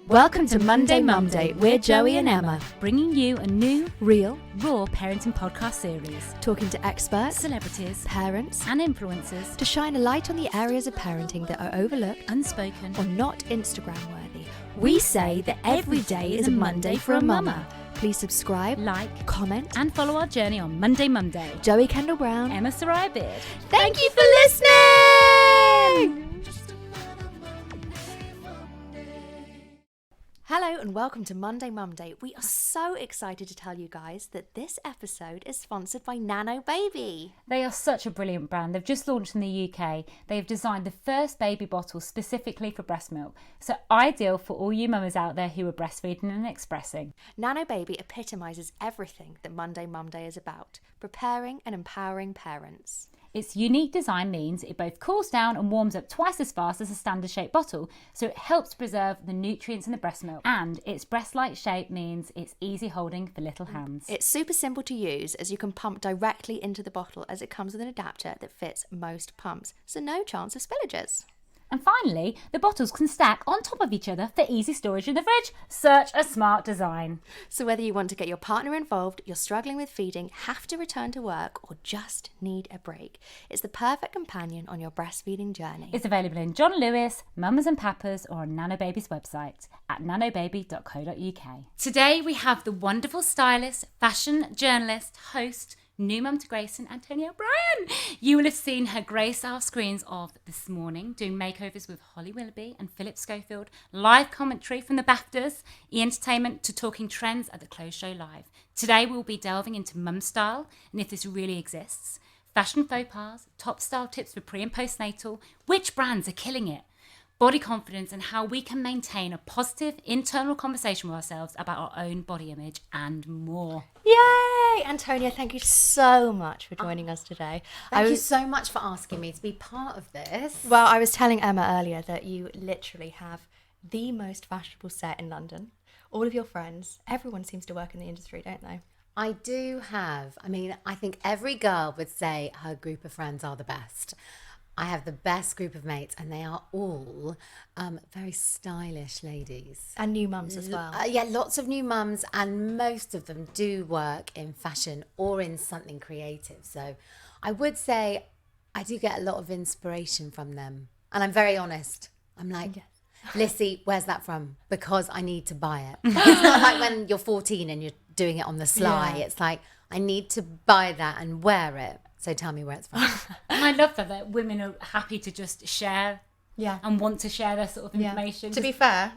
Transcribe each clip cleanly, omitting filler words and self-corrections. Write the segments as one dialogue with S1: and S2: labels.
S1: Welcome to Monday Mumday. We're Joey and Emma, bringing you a new, real, raw parenting podcast series. Talking to experts, celebrities, parents, and influencers
S2: to shine a light on the areas of parenting that are overlooked,
S1: unspoken,
S2: or not Instagram worthy.
S1: We say that every day is a Monday for a mama.
S2: Please subscribe,
S1: like,
S2: comment,
S1: and follow our journey on Monday Mumday.
S2: Joey Kendall Brown,
S1: Emma Sarai Beard.
S2: Thank you for listening! Hello and welcome to Monday Mumday. We are so excited to tell you guys that this episode is sponsored by Nano Baby.
S1: They are such a brilliant brand. They've just launched in the UK. They have designed the first baby bottle specifically for breast milk. So ideal for all you mamas out there who are breastfeeding and expressing.
S2: Nano Baby epitomises everything that Monday Mumday is about, preparing and empowering parents.
S1: Its unique design means it both cools down and warms up twice as fast as a standard shaped bottle, so it helps preserve the nutrients in the breast milk. And its breast-like shape means it's easy holding for little hands.
S2: It's super simple to use as you can pump directly into the bottle as it comes with an adapter that fits most pumps, so no chance of spillages.
S1: And finally, the bottles can stack on top of each other for easy storage in the fridge. Such a smart design.
S2: So whether you want to get your partner involved, you're struggling with feeding, have to return to work, or just need a break, it's the perfect companion on your breastfeeding journey.
S1: It's available in John Lewis, Mamas and Papas, or on Nano Baby's website at nanobaby.co.uk. Today we have the wonderful stylist, fashion journalist, host, new mum to Grayson, Antonia O'Brien. You will have seen her grace our screens of This Morning, doing makeovers with Holly Willoughby and Philip Schofield, live commentary from the BAFTAs, e-entertainment to talking trends at the Clothes Show Live. Today we'll be delving into mum style and if this really exists, fashion faux pas, top style tips for pre and postnatal, which brands are killing it, body confidence and how we can maintain a positive internal conversation with ourselves about our own body image and more.
S2: Yay! Antonia, thank you so much for joining us today.
S3: Thank you so much for asking me to be part of this.
S2: Well, I was telling Emma earlier that you literally have the most fashionable set in London. All of your friends, everyone seems to work in the industry, don't they?
S3: I do have. I think every girl would say her group of friends are the best. I have the best group of mates and they are all very stylish ladies.
S2: And new mums as well.
S3: Lots of new mums and most of them do work in fashion or in something creative. So I would say I do get a lot of inspiration from them. And I'm very honest. I'm like, yes. Lissy, where's that from? Because I need to buy it. It's not like when you're 14 and you're doing it on the sly. Yeah. It's like, I need to buy that and wear it. So tell me where it's from.
S1: And I love that women are happy to just share and want to share their sort of information.
S2: To be fair,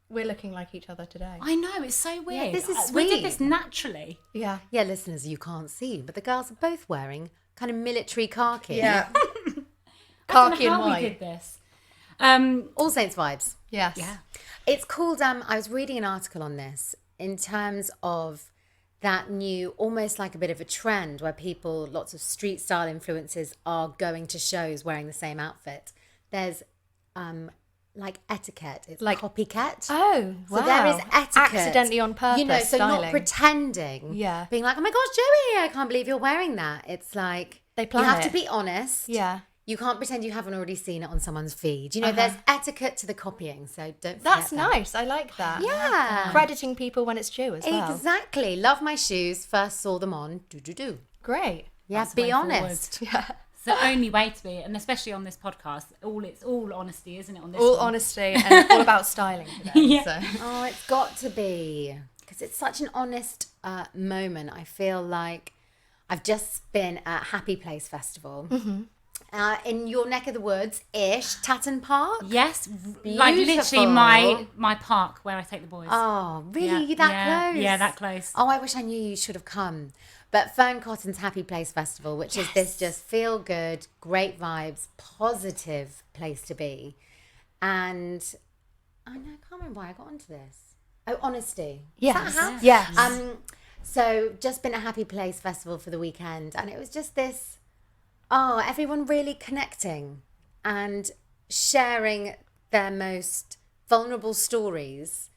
S2: we're looking like each other today.
S1: I know, it's so weird.
S3: Yeah, this is sweet.
S1: We did this naturally.
S3: Yeah, listeners, you can't see, but the girls are both wearing kind of military khaki.
S2: Yeah.
S1: Khaki and white. We did this.
S3: All Saints vibes.
S2: Yes.
S3: Yeah. It's called, I was reading an article on this in terms of that new, almost like a bit of a trend where people, lots of street style influencers are going to shows wearing the same outfit. There's like etiquette. It's like copycat.
S2: Oh, wow.
S3: So there is etiquette.
S2: Accidentally on purpose,
S3: so
S2: styling.
S3: Not pretending.
S2: Yeah.
S3: Being like, oh my gosh, Joey, I can't believe you're wearing that. It's like,
S2: they plan
S3: you have to be honest.
S2: Yeah.
S3: You can't pretend you haven't already seen it on someone's feed. There's etiquette to the copying, so don't forget
S2: That's
S3: that.
S2: nice. I like that.
S3: Yeah.
S2: Crediting people when it's due as well.
S3: Exactly. Love my shoes. First saw them on. Do.
S2: Great.
S3: Yeah, be honest.
S2: Yeah.
S1: It's the only way to be, and especially on this podcast, it's all honesty, isn't it? On this
S2: all
S1: one?
S2: Honesty and all about styling today.
S1: Yeah.
S2: So.
S3: Oh, it's got to be. Because it's such an honest moment. I feel like I've just been at Happy Place Festival. Mm-hmm. In your neck of the woods-ish, Tatton Park.
S1: Yes,
S3: beautiful.
S1: Like literally my park where I take the boys.
S3: Oh, really? That close?
S1: Yeah, that close.
S3: Oh, I wish I knew you should have come. But Fern Cotton's Happy Place Festival, which is this just feel good, great vibes, positive place to be. And I can't remember why I got onto this. Oh, honesty.
S2: Yes. Yes.
S3: So just been at Happy Place Festival for the weekend, and it was just this. Oh, everyone really connecting and sharing their most vulnerable stories.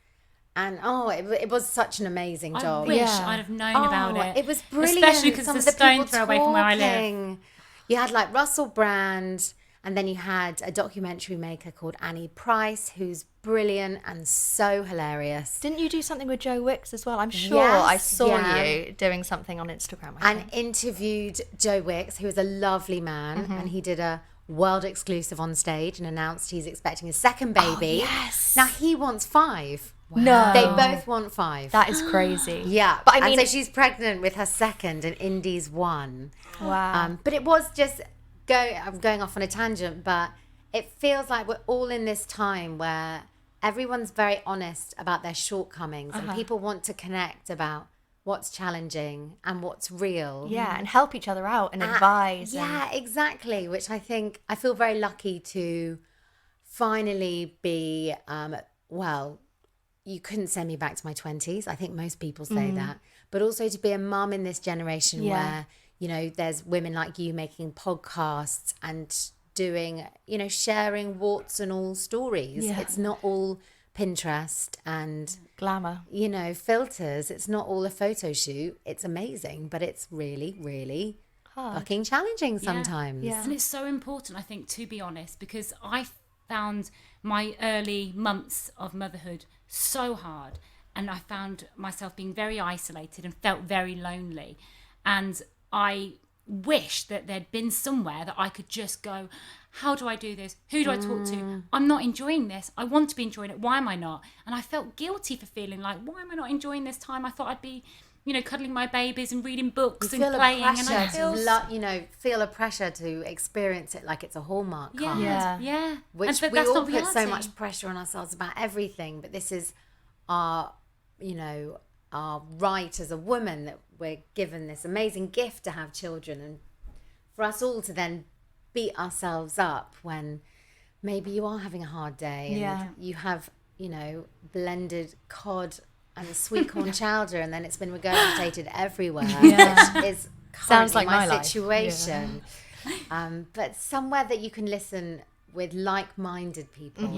S3: And it was such an amazing job.
S1: I wish I'd have known about it.
S3: It was brilliant.
S1: Especially because it's a stone throw away from where I live.
S3: You had like Russell Brand And then you had a documentary maker called Annie Price, who's brilliant and so hilarious.
S2: Didn't you do something with Joe Wicks as well? I'm sure
S3: Yes,
S2: I saw
S3: yeah.
S2: you doing something on Instagram. I
S3: And
S2: think.
S3: interviewed Joe Wicks, who is a lovely man, and he did a world exclusive on stage and announced he's expecting his second baby.
S2: yes.
S3: Now he wants 5.
S2: No.
S3: They both want 5.
S2: That is crazy.
S3: Yeah,
S2: But I mean,
S3: and so she's pregnant with her second, and Indy's 1.
S2: wow.
S3: But it was just I'm going off on a tangent, but it feels like we're all in this time where everyone's very honest about their shortcomings, and people want to connect about what's challenging and what's real.
S2: Yeah, and help each other out and advise.
S3: Yeah, exactly. Which I feel very lucky to finally be. Well, you couldn't send me back to my 20s. I think most people say that, but also to be a mum in this generation where, you know, there's women like you making podcasts and doing, you know, sharing warts and all stories.
S2: Yeah.
S3: It's not all Pinterest and,
S2: Glamour.
S3: you know, filters. It's not all a photo shoot. It's amazing, but it's really, really fucking challenging sometimes.
S2: Yeah.
S1: And it's so important, I think, to be honest, because I found my early months of motherhood so hard, and I found myself being very isolated and felt very lonely. And I wish that there'd been somewhere that I could just go, how do I do this? Who do I talk to? I'm not enjoying this. I want to be enjoying it. Why am I not? And I felt guilty for feeling like, why am I not enjoying this time? I thought I'd be, you know, cuddling my babies and reading books and playing. And I feel
S3: feel a pressure to experience it like it's a Hallmark card.
S1: yeah.
S3: Which
S1: but
S3: we
S1: that's
S3: all
S1: not
S3: put so
S1: reality.
S3: much pressure on ourselves about everything, but this is our, you know, our right as a woman, that we're given this amazing gift to have children, and for us all to then beat ourselves up when maybe you are having a hard day and you have, you know, blended cod and sweet corn chowder, and then it's been regurgitated everywhere, which is
S2: Sounds like
S3: my
S2: my life.
S3: situation. But somewhere that you can listen with like-minded people.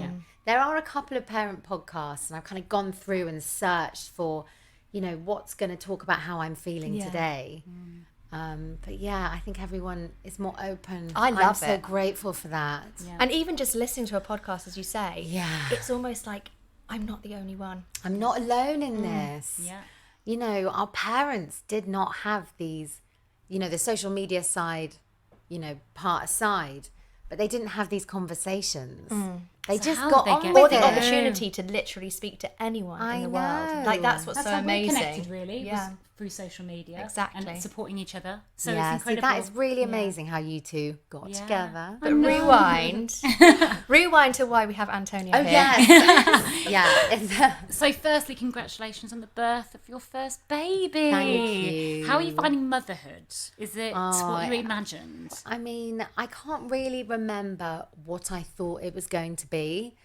S3: There are a couple of parent podcasts, and I've kind of gone through and searched for, you know, what's going to talk about how I'm feeling today. But yeah, I think everyone is more open.
S2: I'm
S3: so
S2: it.
S3: grateful for that.
S2: And even just listening to a podcast, as you say,
S3: Yeah.
S2: it's almost like I'm not the only one.
S3: I'm not alone in this.
S1: Yeah.
S3: You know, our parents did not have these, you know, the social media side, you know, part aside, but they didn't have these conversations. They
S1: So
S3: just
S1: how
S3: got
S1: did they
S3: on
S1: get
S3: with
S2: Or the
S3: it.
S2: opportunity to literally speak to anyone
S3: I
S2: in the
S3: know.
S2: world. Like, that's what's
S1: That's
S2: so
S1: how
S2: amazing.
S1: we connected, really,
S2: Yeah.
S1: was through social media.
S2: Exactly.
S1: And supporting each other. So
S3: Yeah,
S1: it's
S3: see,
S1: incredible.
S3: that is really amazing how you two got
S1: Yeah.
S3: together.
S2: But rewind. Rewind to why we have Antonia
S3: Oh,
S2: here.
S3: yes. Yeah.
S1: So firstly, congratulations on the birth of your first baby.
S3: Thank you.
S1: How are you finding motherhood? Is it
S3: Oh,
S1: what you imagined?
S3: I mean, I can't really remember what I thought it was going to be.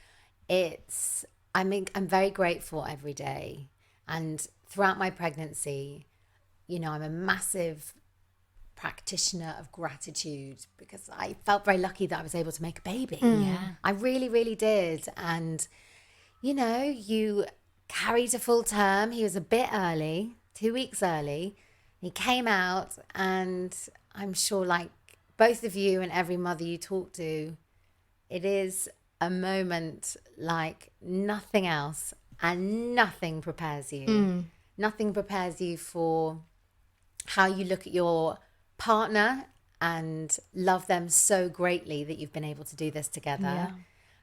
S3: I'm very grateful every day. And throughout my pregnancy, you know, I'm a massive practitioner of gratitude because I felt very lucky that I was able to make a baby.
S1: Yeah.
S3: I really, really did. And, you know, you carried a full term. He was a bit early, 2 weeks early. He came out, and I'm sure, like both of you and every mother you talk to, it is a moment like nothing else, and nothing prepares you. Nothing prepares you for how you look at your partner and love them so greatly that you've been able to do this together.
S2: Yeah.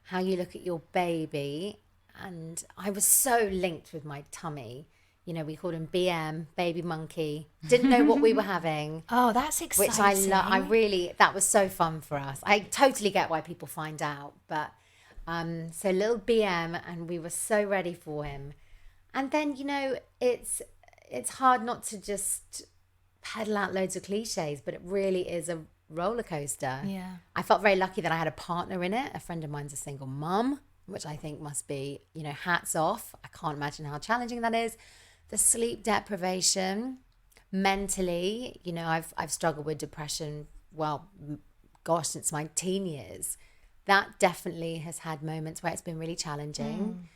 S3: How you look at your baby. And I was so linked with my tummy. You know, we called him BM, baby monkey. Didn't know what we were having.
S2: Oh, that's exciting.
S3: Which I love. I really, that was so fun for us. I totally get why people find out. But so little BM, and we were so ready for him. And then, you know, it's hard not to just peddle out loads of cliches, but it really is a roller coaster.
S2: Yeah.
S3: I felt very lucky that I had a partner in it. A friend of mine's a single mum, which I think must be, you know, hats off. I can't imagine how challenging that is. The sleep deprivation, mentally, you know, I've struggled with depression, well, gosh, since my teen years. That definitely has had moments where it's been really challenging.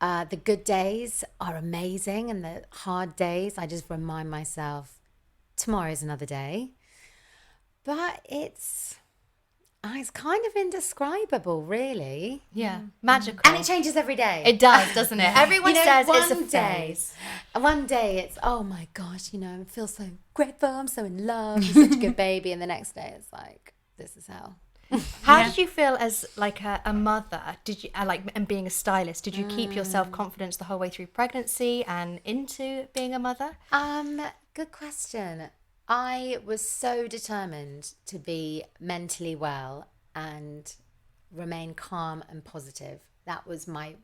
S3: The good days are amazing, and the hard days, I just remind myself, tomorrow's another day. But It's kind of indescribable, really.
S2: Yeah, magical.
S3: And it changes every day.
S2: It does, doesn't it? Everyone says it's a
S3: one day,
S2: phase.
S3: one day it's, oh my gosh, I feel so grateful, I'm so in love, you're such a good baby. And the next day it's like, this is hell.
S2: How did you feel as like a mother? Did you and being a stylist? Did you keep your self-confidence the whole way through pregnancy and into being a mother?
S3: Good question. I was so determined to be mentally well and remain calm and positive. That was my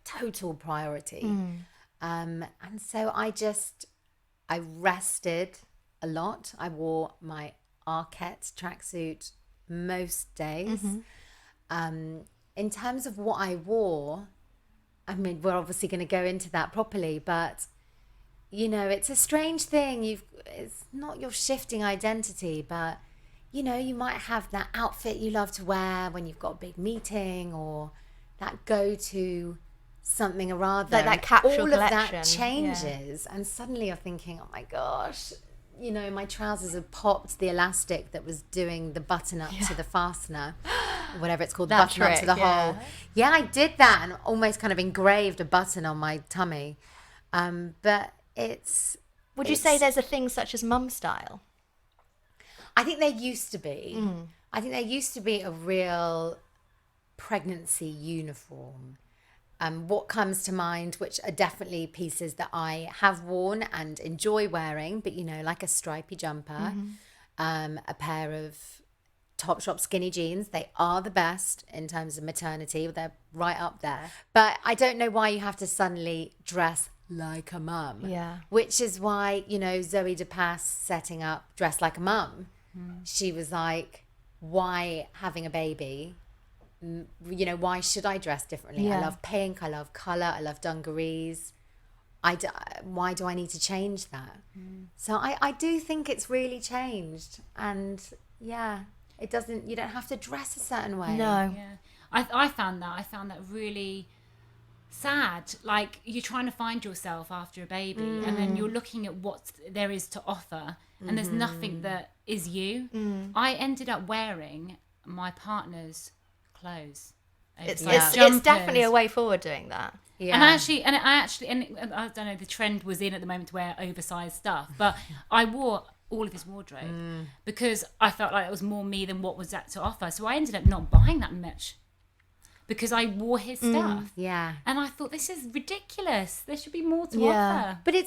S3: total priority. And so I rested a lot. I wore my Arquette tracksuit most days. In terms of what I wore, I mean, we're obviously going to go into that properly, but it's a strange thing. It's not your shifting identity, but you might have that outfit you love to wear when you've got a big meeting, or that go-to something or other.
S2: Like that capsule
S3: all
S2: collection.
S3: Of that changes, and suddenly you're thinking, oh my gosh, my trousers have popped the elastic that was doing the button up to the fastener, whatever it's called, the button up to the hole. Yeah, I did that and almost kind of engraved a button on my tummy. But
S2: Would you say there's a thing such as mum style?
S3: I think there used to be. I think there used to be a real pregnancy uniform. What comes to mind, which are definitely pieces that I have worn and enjoy wearing, but like a stripy jumper, a pair of Topshop skinny jeans. They are the best in terms of maternity. They're right up there. But I don't know why you have to suddenly dress like a mum.
S2: Yeah.
S3: Which is why, Zoe DePass setting up Dress Like a Mum. She was like, why having a baby? Why should I dress differently? I love pink, I love colour, I love dungarees. Why do I need to change that? So I do think it's really changed. And you don't have to dress a certain way.
S2: No.
S1: Yeah. I found that really sad. Like, you're trying to find yourself after a baby, and then you're looking at what there is to offer, and there's nothing that is you. I ended up wearing my partner's clothes.
S2: It's definitely a way forward doing that.
S1: Yeah. And I don't know, the trend was in at the moment to wear oversized stuff, but I wore all of his wardrobe because I felt like it was more me than what was that to offer. So I ended up not buying that much because I wore his stuff.
S3: Yeah.
S1: And I thought, this is ridiculous. There should be more to offer.
S3: But it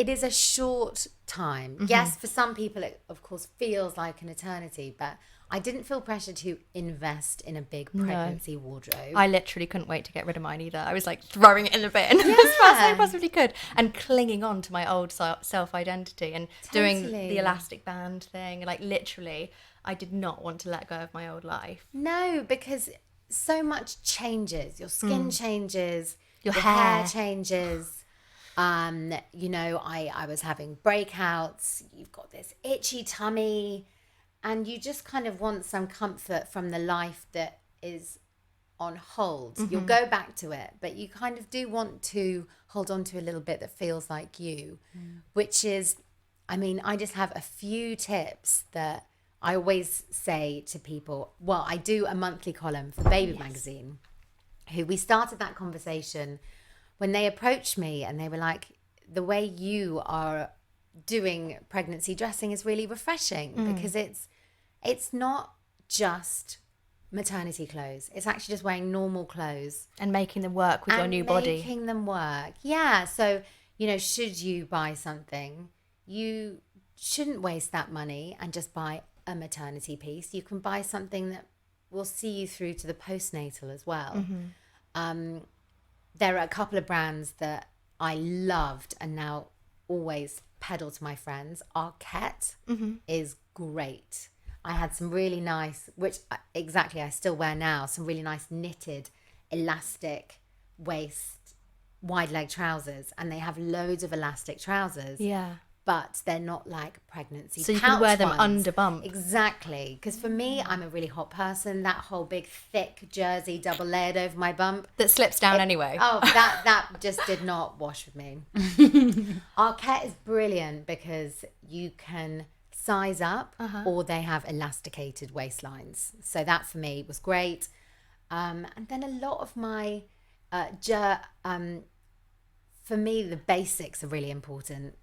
S3: is a short time. Yes, for some people it of course feels like an eternity, but I didn't feel pressure to invest in a big pregnancy wardrobe.
S2: I literally couldn't wait to get rid of mine either. I was like throwing it in the bin as fast as I possibly could and clinging on to my old self-identity and doing the elastic band thing. Like, literally, I did not want to let go of my old life.
S3: No, because so much changes. Your skin changes.
S2: Your
S3: hair changes. I was having breakouts. You've got this itchy tummy. And you just kind of want some comfort from the life that is on hold. You'll go back to it, but you kind of do want to hold on to a little bit that feels like you, which is, I just have a few tips that I always say to people. Well, I do a monthly column for Baby Magazine, who we started that conversation when they approached me and they were like, the way you are doing pregnancy dressing is really refreshing because it's not just maternity clothes. It's actually just wearing normal clothes
S2: and making them work with your new body.
S3: Making them work. Yeah. So, should you buy something, you shouldn't waste that money and just buy a maternity piece. You can buy something that will see you through to the postnatal as well. There are a couple of brands that I loved and now always peddle to my friends. Arquette is great. I had some really nice, which exactly I still wear now, some really nice knitted, elastic waist, wide leg trousers. And they have loads of elastic trousers.
S2: Yeah.
S3: But they're not like pregnancy.
S2: So you can wear them
S3: ones.
S2: under bump.
S3: Exactly. Because for me, I'm a really hot person. That whole big, thick jersey double layered over my bump.
S2: That slips down anyway.
S3: Oh, that just did not wash with me. Arquette is brilliant because you can size up or they have elasticated waistlines. So that for me was great. And then a lot of my, for me, the basics are really important.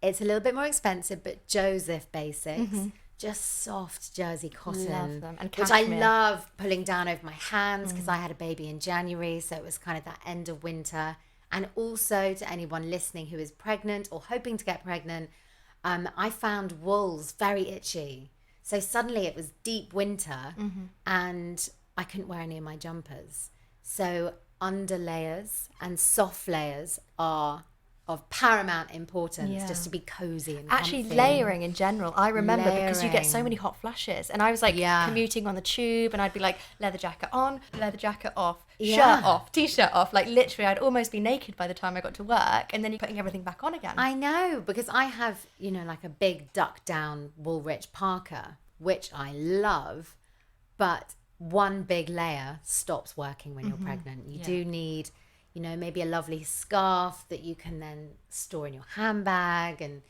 S3: It's a little bit more expensive, but Joseph basics, just soft jersey cotton,
S2: Love them. And
S3: which I
S2: cashmere.
S3: love pulling down over my hands because I had a baby in January, so it was kind of that end of winter. And also to anyone listening who is pregnant or hoping to get pregnant, I found wools very itchy. So suddenly it was deep winter and I couldn't wear any of my jumpers. So under layers and soft layers are of paramount importance, just to be cozy and
S2: actually
S3: comfy.
S2: layering in general, I remember, because you get so
S3: Layering.
S2: many hot flashes, and I was like commuting on the tube and I'd be like leather jacket on, leather jacket off, shirt off, t-shirt off, like literally I'd almost be naked by the time I got to work, and then you're putting everything back on again.
S3: I know, because I have, you know, like a big duck down Woolrich parka, which I love, but one big layer stops working when you're pregnant. You do need, you know, maybe a lovely scarf that you can then store in your handbag. And,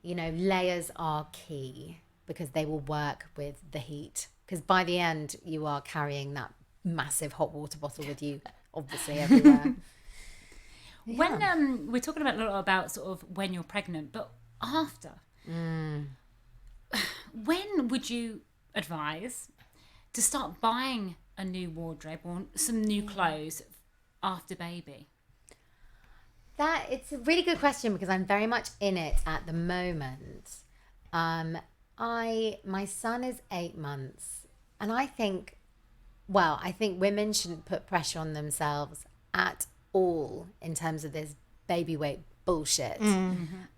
S3: you know, layers are key because they will work with the heat. Because by the end, you are carrying that massive hot water bottle with you, obviously, everywhere.
S1: When we're talking about a lot about sort of when you're pregnant, but after, when would you advise to start buying a new wardrobe or some new clothes after baby?
S3: It's a really good question because I'm very much in it at the moment. My son is 8 months, and I think women shouldn't put pressure on themselves at all in terms of this baby weight bullshit.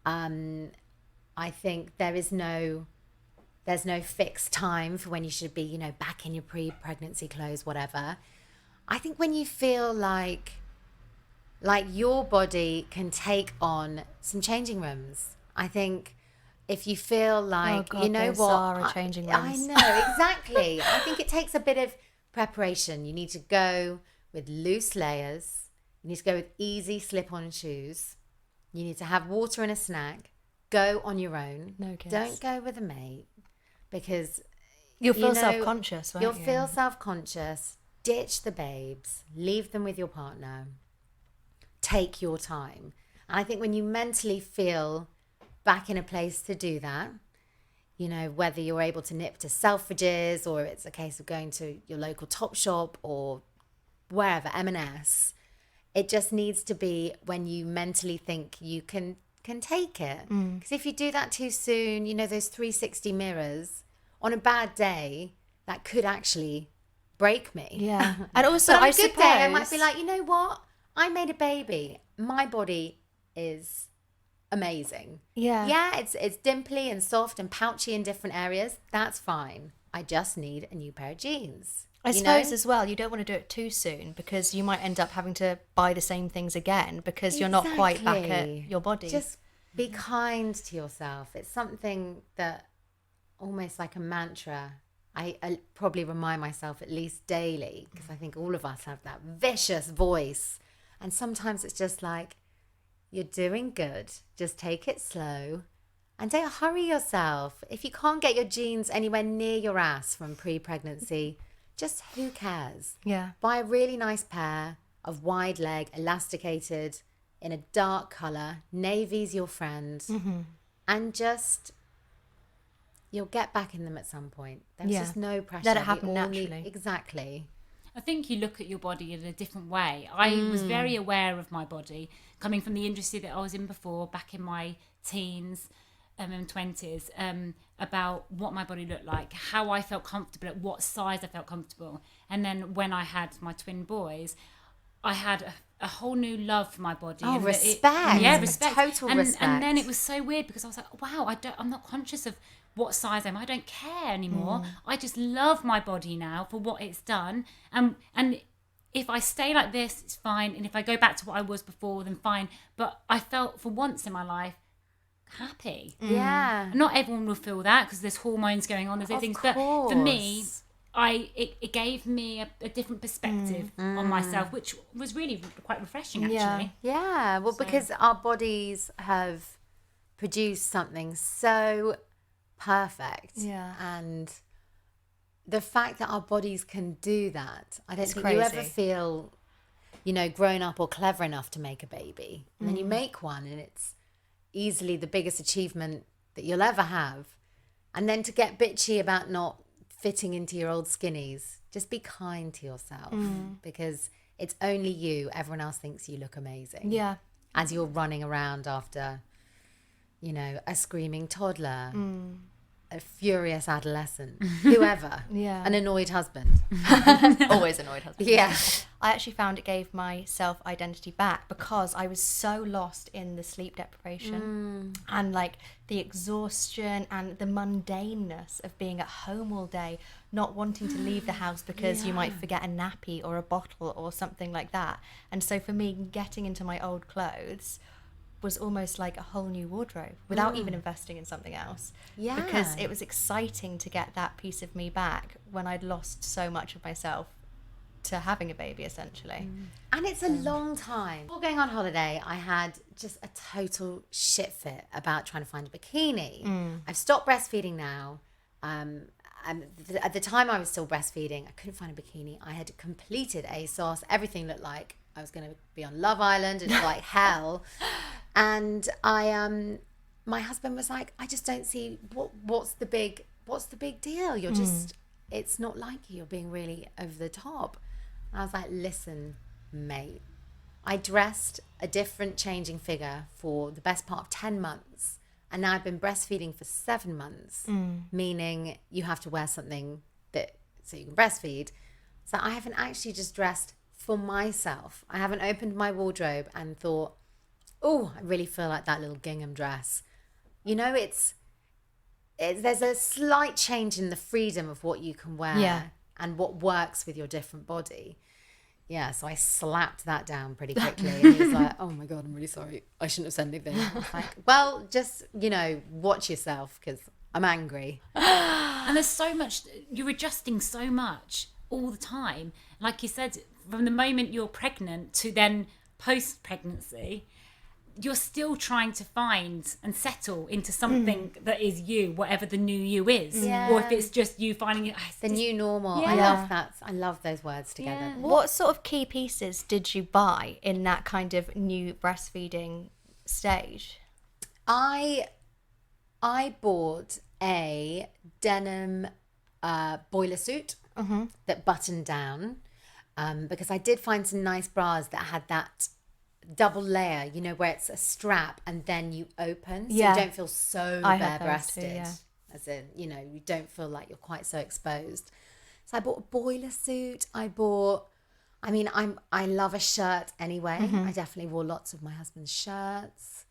S3: I think there's no fixed time for when you should be, you know, back in your pre-pregnancy clothes, whatever. I think when you feel like your body can take on some changing rooms. I think if you feel like,
S2: God,
S3: you know
S2: those
S3: what,
S2: Zara changing rooms.
S3: I know, exactly. I think it takes a bit of preparation. You need to go with loose layers. You need to go with easy slip-on shoes. You need to have water and a snack. Go on your own.
S2: No kids.
S3: Don't go with a mate because
S2: You'll feel
S3: you know,
S2: self-conscious, won't you?
S3: You'll feel self-conscious. Ditch the babes. Leave them with your partner. Take your time. And I think when you mentally feel back in a place to do that, you know, whether you're able to nip to Selfridges or it's a case of going to your local Topshop or wherever, M&S, it just needs to be when you mentally think you can take it. Because if you do that too soon, you know, those 360 mirrors, on a bad day, that could actually break me.
S2: Yeah. And also,
S3: But on
S2: I
S3: a good
S2: suppose,
S3: day, I might be like, you know what? I made a baby. My body is amazing. Yeah, it's dimply and soft and pouchy in different areas. That's fine. I just need a new pair of jeans.
S2: I suppose as well, you don't want to do it too soon because you might end up having to buy the same things again because you're not quite back at your body.
S3: Just be kind to yourself. It's something that almost like a mantra. I probably remind myself at least daily because I think all of us have that vicious voice. And sometimes it's just like, you're doing good. Just take it slow and don't hurry yourself. If you can't get your jeans anywhere near your ass from pre-pregnancy, just who cares?
S2: Yeah.
S3: Buy a really nice pair of wide leg, elasticated, in a dark colour. Navy's your friend. And just, you'll get back in them at some point. There's just no pressure.
S2: Let it
S3: We
S2: happen
S3: all
S2: naturally.
S3: Exactly.
S1: I think you look at your body in a different way. I was very aware of my body coming from the industry that I was in before, back in my teens and 20s, about what my body looked like, how I felt comfortable, at what size I felt comfortable. And then when I had my twin boys, I had a whole new love for my body.
S3: Oh,
S1: and
S3: respect.
S1: Respect.
S3: Total respect.
S1: And then it was so weird because I was like, wow, I'm not conscious of what size I'm. I don't care anymore. I just love my body now for what it's done. And if I stay like this, it's fine. And if I go back to what I was before, then fine. But I felt for once in my life happy.
S3: Yeah.
S1: Not everyone will feel that because there's hormones going on. There's other things. But for me, it gave me a different perspective on myself, which was really quite refreshing, actually.
S3: Yeah. Well, because our bodies have produced something so perfect.
S2: Yeah.
S3: And the fact that our bodies can do that, I don't
S2: It's
S3: think you ever
S2: crazy.
S3: feel, grown up or clever enough to make a baby. And then you make one and it's easily the biggest achievement that you'll ever have. And then to get bitchy about not fitting into your old skinnies, just be kind to yourself because it's only you. Everyone else thinks you look amazing.
S2: Yeah.
S3: As you're running around after, a screaming toddler, a furious adolescent, whoever,
S2: Yeah.
S3: an annoyed husband.
S2: Always annoyed husband.
S3: Yeah.
S2: I actually found it gave my self-identity back because I was so lost in the sleep deprivation and like the exhaustion and the mundaneness of being at home all day, not wanting to leave the house because you might forget a nappy or a bottle or something like that. And so for me, getting into my old clothes was almost like a whole new wardrobe without even investing in something else.
S3: Yeah.
S2: Because it was exciting to get that piece of me back when I'd lost so much of myself to having a baby, essentially.
S3: And it's a long time. Before going on holiday, I had just a total shit fit about trying to find a bikini. I've stopped breastfeeding now. At the time I was still breastfeeding, I couldn't find a bikini. I had completed ASOS. Everything looked like I was going to be on Love Island. It looked like hell. And my husband was like, I just don't see what's the big deal. You're just, it's not like you're being really over the top. And I was like, listen, mate, I dressed a different changing figure for the best part of 10 months. And now I've been breastfeeding for 7 months, meaning you have to wear something so you can breastfeed. So I haven't actually just dressed for myself. I haven't opened my wardrobe and thought, oh, I really feel like that little gingham dress. There's a slight change in the freedom of what you can wear and what works with your different body. Yeah, so I slapped that down pretty quickly. And he was like, oh my God, I'm really sorry. I shouldn't have said anything. I was like, well, just, watch yourself because I'm angry.
S1: And there's so much, you're adjusting so much all the time. Like you said, from the moment you're pregnant to then post-pregnancy, you're still trying to find and settle into something that is you, whatever the new you is.
S3: Yeah.
S1: Or if it's just you finding it.
S3: The new normal.
S1: Yeah.
S3: I love that. I love those words together.
S1: Yeah.
S2: What sort of key pieces did you buy in that kind of new breastfeeding stage?
S3: I bought a denim boiler suit that buttoned down because I did find some nice bras that had that double layer, where it's a strap and then you open, so you don't feel so bare-breasted. As in, you don't feel like you're quite so exposed. So I bought a boiler suit. I love a shirt anyway. I definitely wore lots of my husband's shirts.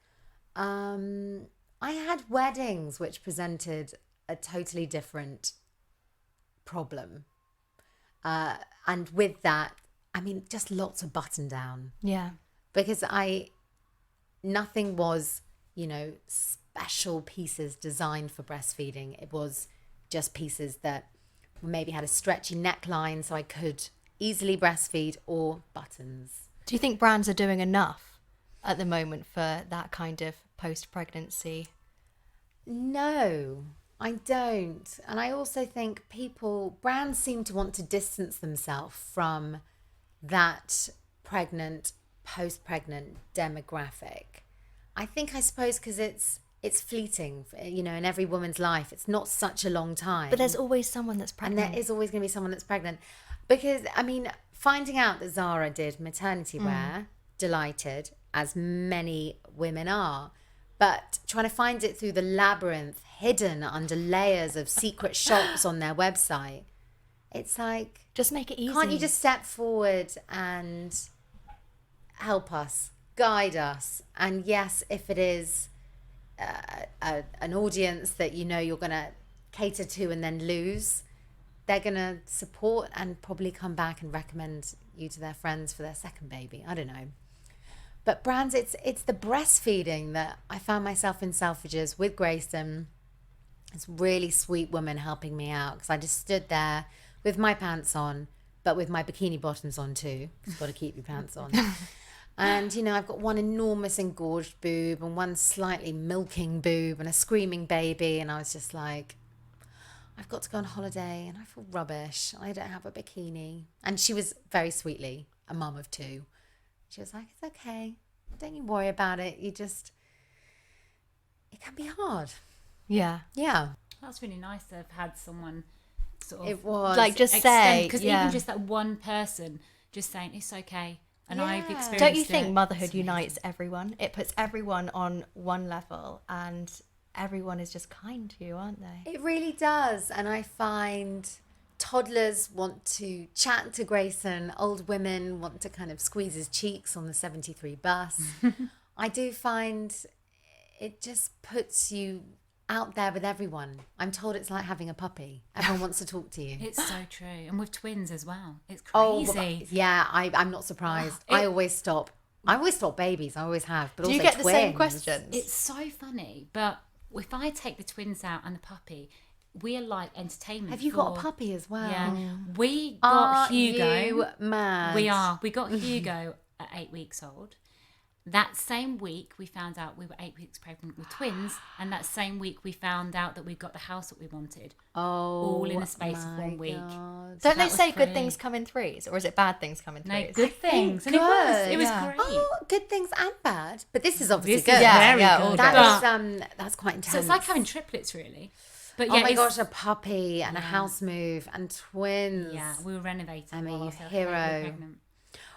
S3: I had weddings which presented a totally different problem. And with that, just lots of button down.
S2: Yeah.
S3: Because nothing was, special pieces designed for breastfeeding. It was just pieces that maybe had a stretchy neckline so I could easily breastfeed, or buttons.
S2: Do you think brands are doing enough at the moment for that kind of post-pregnancy?
S3: No, I don't. And I also think brands seem to want to distance themselves from that post-pregnant demographic. I suppose because it's fleeting, in every woman's life. It's not such a long time.
S2: But there's always someone that's pregnant.
S3: And there is always going to be someone that's pregnant. Because, finding out that Zara did maternity wear, delighted, as many women are. But trying to find it through the labyrinth, hidden under layers of secret shops on their website, it's like...
S2: Just make it easy.
S3: Can't you just step forward and help us, guide us? And yes, if it is an audience that you're going to cater to and then lose, they're going to support and probably come back and recommend you to their friends for their second baby. I don't know. But brands, it's the breastfeeding that I found myself in Selfridges with Grayson, this really sweet woman helping me out, because I just stood there with my pants on, but with my bikini bottoms on too. You've got to keep your pants on. And, you know, I've got one enormous engorged boob and one slightly milking boob and a screaming baby. And I was just like, I've got to go on holiday and I feel rubbish. I don't have a bikini. And she was very sweetly a mum of 2. She was like, it's okay. Don't you worry about it. It can be hard.
S2: Yeah.
S3: Yeah.
S1: That's really nice to have had someone sort of
S3: It was.
S2: Like, just say,
S1: because even just that one person just saying it's okay, and I've experienced.
S2: Don't you think
S1: it.
S2: motherhood unites everyone? It puts everyone on one level, and everyone is just kind to you, aren't they?
S3: It really does. And I find toddlers want to chat to Grayson. Old women want to kind of squeeze his cheeks on the 73 bus. I do find it just puts you out there with everyone. I'm told it's like having a puppy. Everyone wants to talk to you.
S1: It's so true. And with twins as well. It's
S3: Oh,
S1: crazy.
S3: yeah, I'm not surprised. I always stop. I always stop babies. I always have. But
S2: Do
S3: also
S2: you get the same
S3: twins.
S2: questions?
S1: It's so funny. But if I take the twins out and the puppy, we are like entertainment.
S3: Have you got a puppy as well?
S1: Yeah. We got Hugo.
S3: Are you mad?
S1: We are. We got Hugo at 8 weeks old. That same week, we found out we were 8 weeks pregnant with twins. And that same week, we found out that we got the house that we wanted.
S3: Oh,
S1: all in the space of
S3: my
S1: 1 week.
S3: God.
S2: Don't they
S1: was
S2: say good
S1: pretty.
S2: things come in threes, or is it bad things come in
S1: No,
S2: threes?
S1: good things. And
S3: good,
S1: it was
S2: yeah.
S1: great.
S3: Oh, good things and bad. But this is obviously
S1: This
S3: good.
S1: is very good.
S3: That is, that's quite intense.
S1: So it's like having triplets, really. But
S3: Oh
S1: yeah,
S3: my
S1: it's-
S3: gosh, a puppy and a house move and twins.
S1: Yeah, we were renovating.
S3: I mean,
S1: while
S3: you
S1: I was
S3: hero.
S1: pregnant.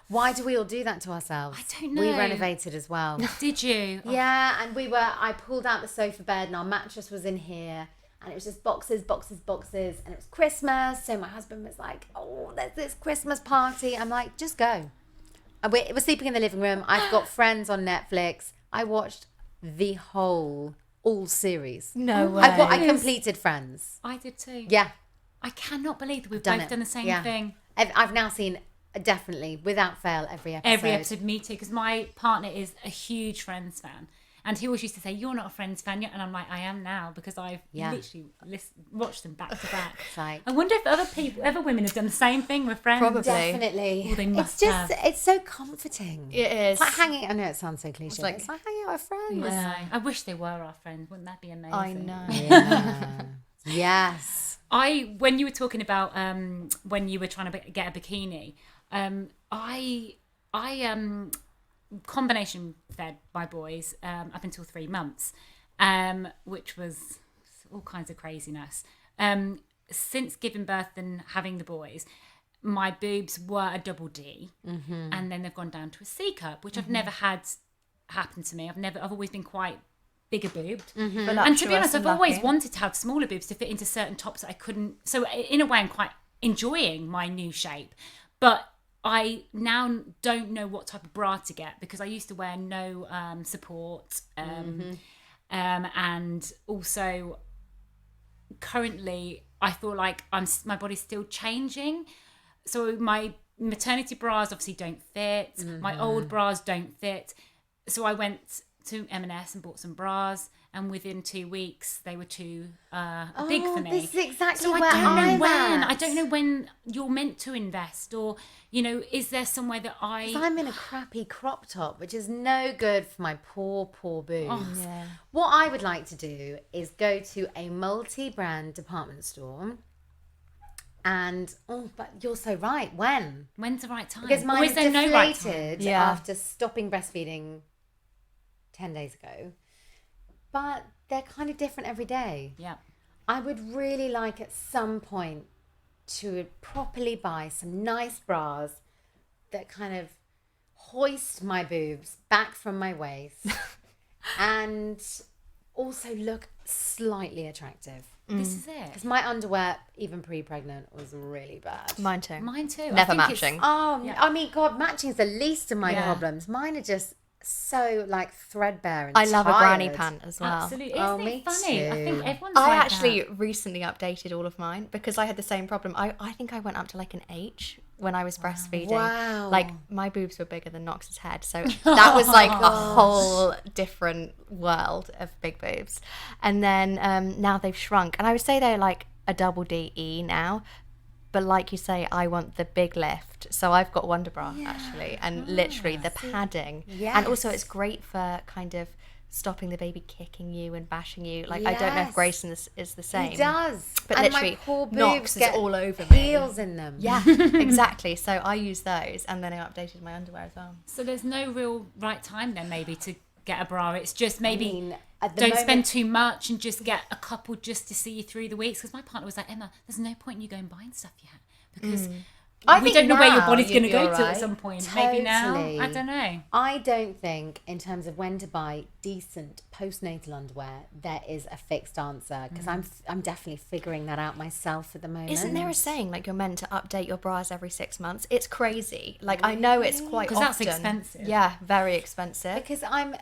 S3: Why do we all do that to ourselves?
S1: I don't know.
S3: We renovated as well.
S1: Did you?
S3: Yeah, and I pulled out the sofa bed and our mattress was in here and it was just boxes, boxes, boxes. And it was Christmas. So my husband was like, oh, there's this Christmas party. I'm like, just go. And we're sleeping in the living room. I've got Friends on Netflix. I watched the all series.
S2: No way.
S3: I completed Friends.
S1: I did too.
S3: Yeah.
S1: I cannot believe that we've
S3: Done
S1: both
S3: it.
S1: done the same
S3: Yeah.
S1: thing.
S3: I've now seen, definitely, without fail, every episode.
S1: Every episode, me too, because my partner is a huge Friends fan. And he always used to say, you're not a Friends fan yet. And I'm like, I am now, because I've literally watched them back to back.
S3: Like,
S1: I wonder if other women have done the same thing with Friends.
S2: Probably.
S3: definitely.
S1: Well, they must
S3: it's just,
S1: have.
S3: it's so comforting.
S2: It is.
S3: It's like hanging, I know it sounds so cliche,
S2: like-
S3: but it's like hanging out with friends.
S1: I know. I wish they were our friends. Wouldn't that be amazing?
S2: I know.
S3: Yeah. Yes.
S1: When you were talking about when you were trying to get a bikini, I combination fed my boys up until 3 months, which was all kinds of craziness. Since giving birth and having the boys, my boobs were a double D, and then they've gone down to a C cup, which I've never had happen to me. I've always been quite bigger boobed. And to be honest, I've always wanted to have smaller boobs to fit into certain tops that I couldn't. So in a way, I'm quite enjoying my new shape. But I now don't know what type of bra to get, because I used to wear no support. And also currently I feel like my body's still changing. So my maternity bras obviously don't fit. My old bras don't fit. So I went to M&S and bought some bras, and within 2 weeks they were too big for me.
S3: This is exactly
S1: So
S3: where
S1: I
S3: I'm
S1: don't know when you're meant to invest, or is there somewhere that
S3: I'm in a crappy crop top, which is no good for my poor boobs.
S2: Yeah.
S3: What I would like to do is go to a multi-brand department store. And but you're so right.
S1: When's the right time?
S3: Because mine
S1: or is there no right time?
S3: deflated
S2: Yeah.
S3: after stopping breastfeeding 10 days ago. But they're kind of different every day.
S1: Yeah.
S3: I would really like at some point to properly buy some nice bras that kind of hoist my boobs back from my waist and also look slightly attractive.
S1: This is it.
S3: Because my underwear, even pre-pregnant, was really bad.
S2: Mine too.
S1: Mine too.
S2: Never
S1: I think it's-
S2: matching.
S3: Oh, I mean, God, matching is the least of my
S1: Yeah.
S3: problems. Mine are just so like threadbare and
S2: I love a granny
S3: tired.
S2: pant as well.
S1: Absolutely.
S3: Oh,
S1: Isn't
S3: me
S1: it funny? I think
S3: too.
S1: everyone's
S2: I
S1: like
S2: actually
S1: that.
S2: recently updated all of mine because I had the same problem. I think I went up to like an H when I was breastfeeding.
S3: Wow.
S2: Like my boobs were bigger than Knox's head. So that was like a whole different world of big boobs. And then now they've shrunk. And I would say they're like a double DE now. But like you say, I want the big lift. So I've got Wonder Bra actually, and literally the padding.
S3: Yes.
S2: And also it's great for kind of stopping the baby kicking you and bashing you. Like I don't know if Grayson is the same.
S3: He does.
S2: But
S3: and
S2: literally
S3: my poor boobs
S2: knocks
S3: get
S2: is all over me.
S3: heels in them.
S2: Yeah, exactly. So I use those, and then I updated my underwear as well.
S1: So there's no real right time then maybe to get a bra. It's just maybe
S3: I mean, at the
S1: don't
S3: moment,
S1: spend too much and just get a couple just to see you through the weeks. Because my partner was like, Emma, there's no point in you going buying stuff yet because
S3: I
S1: we
S3: think
S1: don't know where your
S3: now
S1: body's going to
S3: you'd be
S1: go to
S3: alright.
S1: at some point. Maybe now,
S3: Totally.
S1: I don't know.
S3: I don't think, in terms of when to buy decent postnatal underwear, there is a fixed answer because I'm definitely figuring that out myself at the moment.
S2: Isn't there a saying like you're meant to update your bras every 6 months? It's crazy. Like I know it's quite often.
S1: Because that's expensive.
S2: Yeah, very expensive.
S3: Because I'm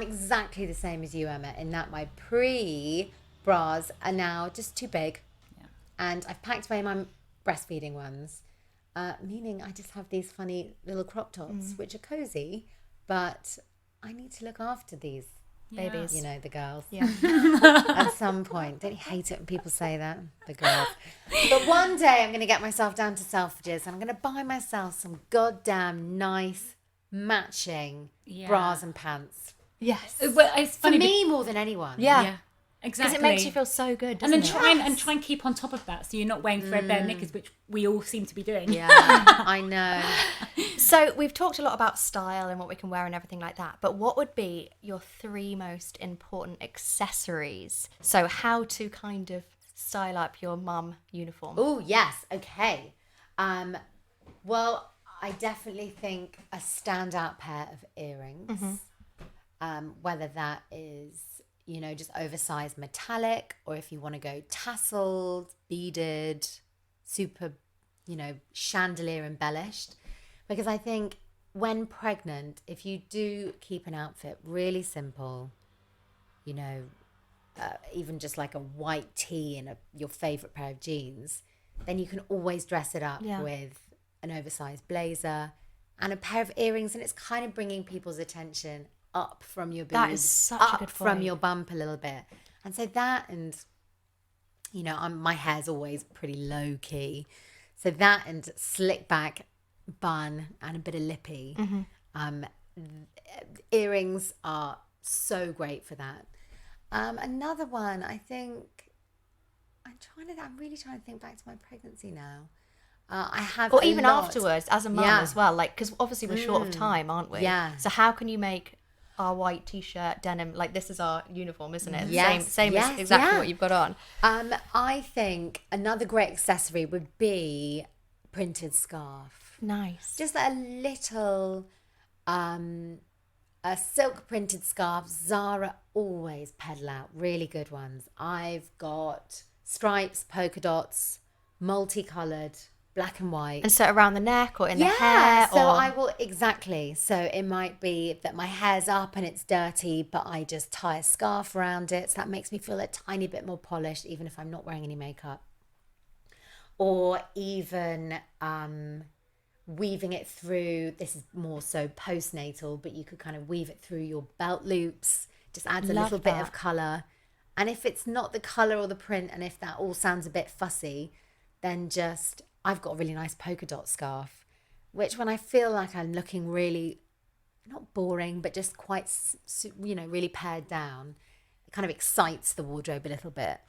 S3: exactly the same as you, Emma, in that my pre bras are now just too big, and I've packed away my breastfeeding ones. Meaning I just have these funny little crop tops, which are cozy, but I need to look after these
S2: babies.
S3: You know, the girls.
S2: Yeah.
S3: At some point. Don't you hate it when people say that? The girls. But one day I'm going to get myself down to Selfridges and I'm going to buy myself some goddamn nice matching bras and pants.
S2: Yes.
S1: Well, it's
S3: For
S1: funny
S3: me more than anyone.
S2: Yeah.
S1: Exactly.
S2: Because it makes you feel so good, doesn't
S1: and then
S2: it?
S1: try and keep on top of that, so you're not wearing threadbare knickers, which we all seem to be doing.
S3: Yeah, I know.
S2: So we've talked a lot about style and what we can wear and everything like that, but what would be your 3 most important accessories? So how to kind of style up your mum uniform.
S3: Oh, yes. Okay. Well, I definitely think a standout pair of earrings, whether that is, you know, just oversized metallic, or if you want to go tasseled, beaded, super, you know, chandelier embellished. Because I think when pregnant, if you do keep an outfit really simple, you know, even just like a white tee and your favorite pair of jeans, then you can always dress it up with an oversized blazer and a pair of earrings, and it's kind of bringing people's attention up from your boobs,
S2: That is such a good
S3: from
S2: point.
S3: your bump a little bit. And so that, and you know, my hair's always pretty low key, so that and slick back bun and a bit of lippy. Earrings are so great for that. Another one, I think, I'm really trying to think back to my pregnancy now. I have,
S2: or
S3: a
S2: even
S3: lot.
S2: afterwards as a mum as well, like, because obviously we're short of time, aren't we?
S3: Yeah.
S2: So how can you make our white t-shirt denim, like this is our uniform, isn't it?
S3: Yes,
S2: Same
S3: yes,
S2: as exactly
S3: yeah.
S2: what you've got on.
S3: I think another great accessory would be printed scarf.
S2: Nice.
S3: Just a little a silk printed scarf. Zara always peddle out really good ones. I've got stripes, polka dots, multicolored, black and white.
S2: And so around the neck or in the hair?
S3: So
S2: or...
S3: I will, exactly. So it might be that my hair's up and it's dirty, but I just tie a scarf around it. So that makes me feel a tiny bit more polished, even if I'm not wearing any makeup. Or even weaving it through, this is more so postnatal, but you could kind of weave it through your belt loops. Just adds a little bit of colour. And if it's not the colour or the print, and if that all sounds a bit fussy, then just, I've got a really nice polka dot scarf, which when I feel like I'm looking really, not boring, but just quite, you know, really pared down, it kind of excites the wardrobe a little bit.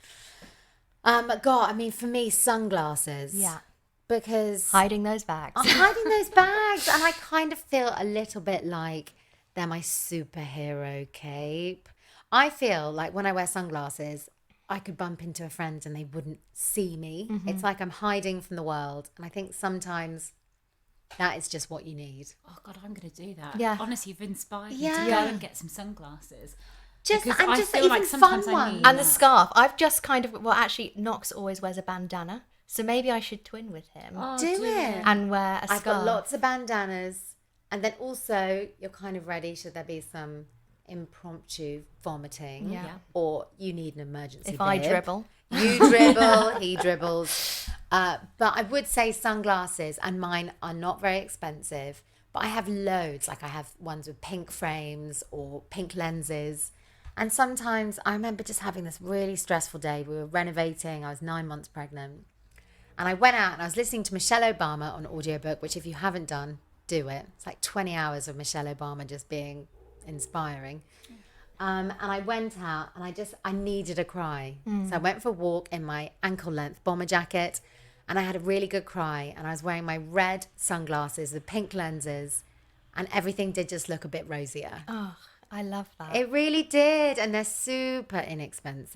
S3: God, I mean, for me, sunglasses.
S2: Yeah.
S3: Because
S2: hiding those bags.
S3: I'm hiding those bags, and I kind of feel a little bit like they're my superhero cape. I feel like when I wear sunglasses, I could bump into a friend and they wouldn't see me. It's like I'm hiding from the world. And I think sometimes that is just what you need.
S1: Oh God, I'm going to do that.
S2: Yeah.
S1: Honestly, you've inspired me to
S3: Yeah.
S1: go and get some sunglasses.
S3: Just
S1: Because
S3: and
S1: I
S3: just
S1: feel
S3: even
S1: like sometimes
S3: fun
S1: I
S3: ones.
S1: need
S2: And the
S1: that.
S2: scarf. I've just kind of, well, actually, Knox always wears a bandana. So maybe I should twin with him
S1: Oh,
S3: Do it.
S2: and wear a scarf.
S3: I've got lots of bandanas. And then also, you're kind of ready should there be some impromptu vomiting.
S2: Yeah.
S3: Or you need an emergency
S2: If I
S3: bib.
S2: dribble.
S3: You dribble, he dribbles. But I would say sunglasses, and mine are not very expensive, but I have loads. Like I have ones with pink frames or pink lenses. And sometimes I remember just having this really stressful day. We were renovating. I was 9 months pregnant. And I went out and I was listening to Michelle Obama on audiobook, which if you haven't done, do it. It's like 20 hours of Michelle Obama just being inspiring. And I went out and I needed a cry. So I went for a walk in my ankle length bomber jacket and I had a really good cry. And I was wearing my red sunglasses, the pink lenses, and everything did just look a bit rosier.
S2: Oh, I love that.
S3: It really did. And they're super inexpensive.